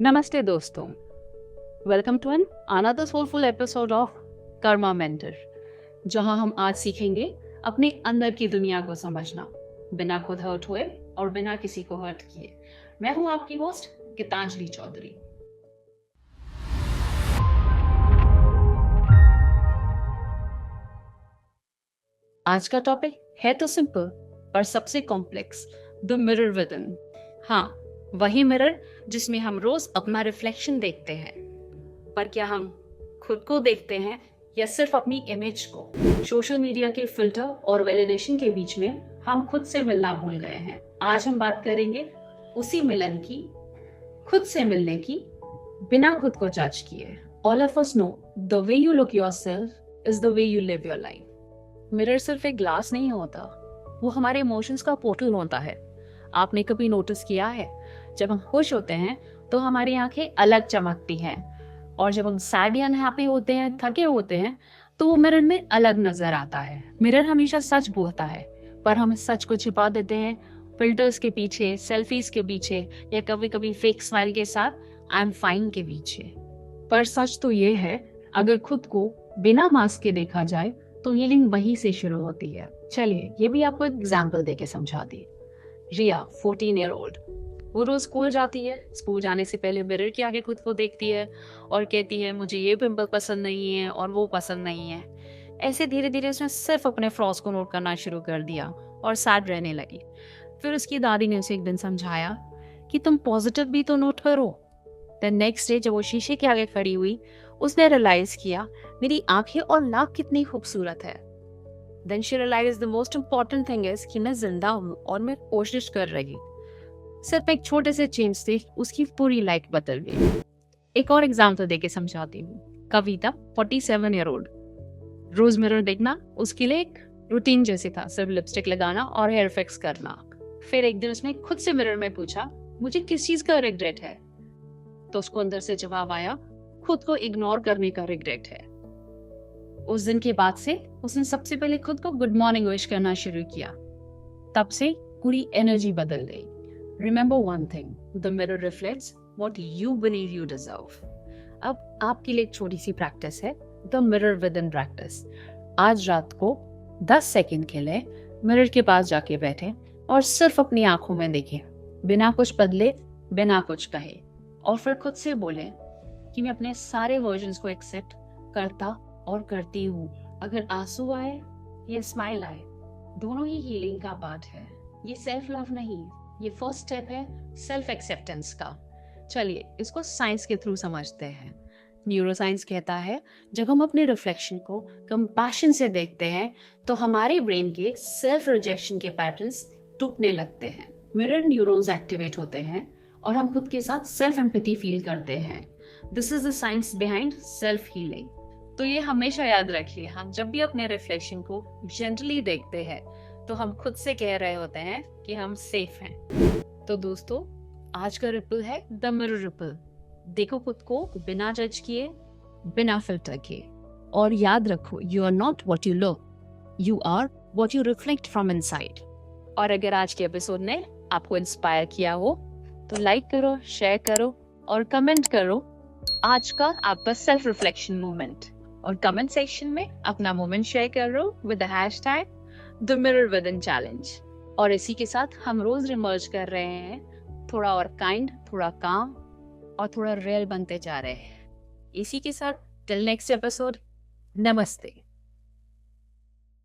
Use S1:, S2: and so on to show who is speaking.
S1: नमस्ते दोस्तों, welcome to an another soulful episode of Karma mentor, जहां हम आज सीखेंगे अपने अंदर की दुनिया को समझना बिना खुद हर्ट हुए और बिना किसी को हर्ट किए। मैं हूं आपकी होस्ट गीतांजलि चौधरी। आज का टॉपिक है तो सिंपल पर सबसे complex, the mirror with in. हाँ, वही मिरर जिसमें हम रोज अपना रिफ्लेक्शन देखते हैं। पर क्या हम खुद को देखते हैं या सिर्फ अपनी इमेज को? सोशल मीडिया के फिल्टर और वैलिडेशन के बीच में हम खुद से मिलना भूल गए हैं। आज हम बात करेंगे उसी मिलन की, खुद से मिलने की, बिना खुद को जज किए। All of us know the way you look yourself is the way you live your life. Mirror सिर्फ एक ग्लास नहीं होता, वो हमारे इमोशंस का पोर्टल होता है। आपने कभी नोटिस किया है, जब हम खुश होते हैं तो हमारी आंखें अलग चमकती हैं, और जब हम सैड या अनहैप्पी होते हैं, थके होते हैं, तो वो मिरर में अलग नजर आता है। मिरर हमेशा सच बोलता है, पर हम सच को छिपा देते हैं फिल्टर्स के पीछे, सेल्फीज के पीछे, या कभी कभी फेक स्माइल के साथ आई एम फाइन के पीछे। पर सच तो ये है, अगर खुद को बिना मास्क के देखा जाए तो हीलिंग वहीं से शुरू होती है। चलिए ये भी आपको एग्जाम्पल देके समझा दी। रिया 14 ईयर ओल्ड, वो रोज स्कूल जाती है। स्कूल जाने से पहले मिरर के आगे खुद को देखती है और कहती है मुझे ये पिंपल पसंद नहीं है और वो पसंद नहीं है। ऐसे धीरे धीरे उसने सिर्फ अपने फ्लॉज को नोट करना शुरू कर दिया और सैड रहने लगी। फिर उसकी दादी ने उसे एक दिन समझाया कि तुम पॉजिटिव भी तो नोट करो। देन नेक्स्ट डे जब वो शीशे के आगे खड़ी हुई, उसने रियलाइज किया मेरी आंखें और नाक कितनी खूबसूरत है। Then she realize the most important thing is कि मैं जिंदा हूँ और मैं कोशिश कर रही। सिर्फ एक छोटे से चेंज से उसकी पूरी लाइफ बदल गई। एक और एग्जाम्पल देके समझाती हूँ। कविता 47 ईयर ओल्ड, रोज मिरर देखना उसके लिए एक रूटीन जैसे था, सिर्फ लिपस्टिक लगाना और हेयर फिक्स करना। फिर एक दिन उसने खुद से मिरर में पूछा मुझे किस चीज का रिग्रेट है, तो उसको अंदर से जवाब आया खुद को इग्नोर करने का रिग्रेट है। उस दिन के बाद से उसने सबसे पहले खुद को गुड मॉर्निंग विश करना शुरू किया। तब से पूरी एनर्जी बदल गई। Remember one thing, the mirror reflects what you believe you deserve. अब आपके लिए एक छोटी सी प्रैक्टिस है, the mirror with in practice. आज रात को 10 सेकंड के लिए मिरर के पास जाके बैठे और सिर्फ अपनी आंखों में देखें, बिना कुछ बदले, बिना कुछ कहे, और फिर खुद से बोले कि मैं अपने सारे वर्जन्स को एक्सेप्ट करता और करती हूँ। अगर आंसू आए या स्माइल आए, दोनों ही हीलिंग का पार्ट है। ये सेल्फ लव नहीं, ये फर्स्ट स्टेप है सेल्फ एक्सेप्टेंस का। चलिए इसको साइंस के थ्रू समझते हैं। न्यूरोसाइंस कहता है जब हम अपने रिफ्लेक्शन को कंपैशन से देखते हैं तो हमारे ब्रेन के सेल्फ रिजेक्शन के पैटर्न्स टूटने लगते हैं। मिरर न्यूरॉन्स एक्टिवेट होते हैं और हम खुद के साथ सेल्फ एम्पैथी फील करते हैं। This is the science behind self healing. तो ये हमेशा याद रखिए, हम जब भी अपने रिफ्लेक्शन को जेंटली देखते हैं तो हम खुद से कह रहे होते हैं कि हम सेफ हैं। तो दोस्तों, आज का रिपल है द मिरर रिपल। देखो खुद को बिना जज किए, बिना फिल्टर किए, और याद रखो you are not what you look, you are what you reflect from inside. और अगर आज के एपिसोड ने आपको इंस्पायर किया हो तो लाइक करो, शेयर करो और कमेंट करो आज का आपका सेल्फ रिफ्लेक्शन मोमेंट, और कमेंट सेक्शन में अपना मोमेंट शेयर करो with the hashtag the mirror with in challenge. और इसी के साथ हम रोज रिमर्ज कर रहे हैं, थोड़ा और काइंड, थोड़ा काम और थोड़ा रियल बनते जा रहे हैं। इसी के साथ टिल नेक्स्ट एपिसोड, नमस्ते।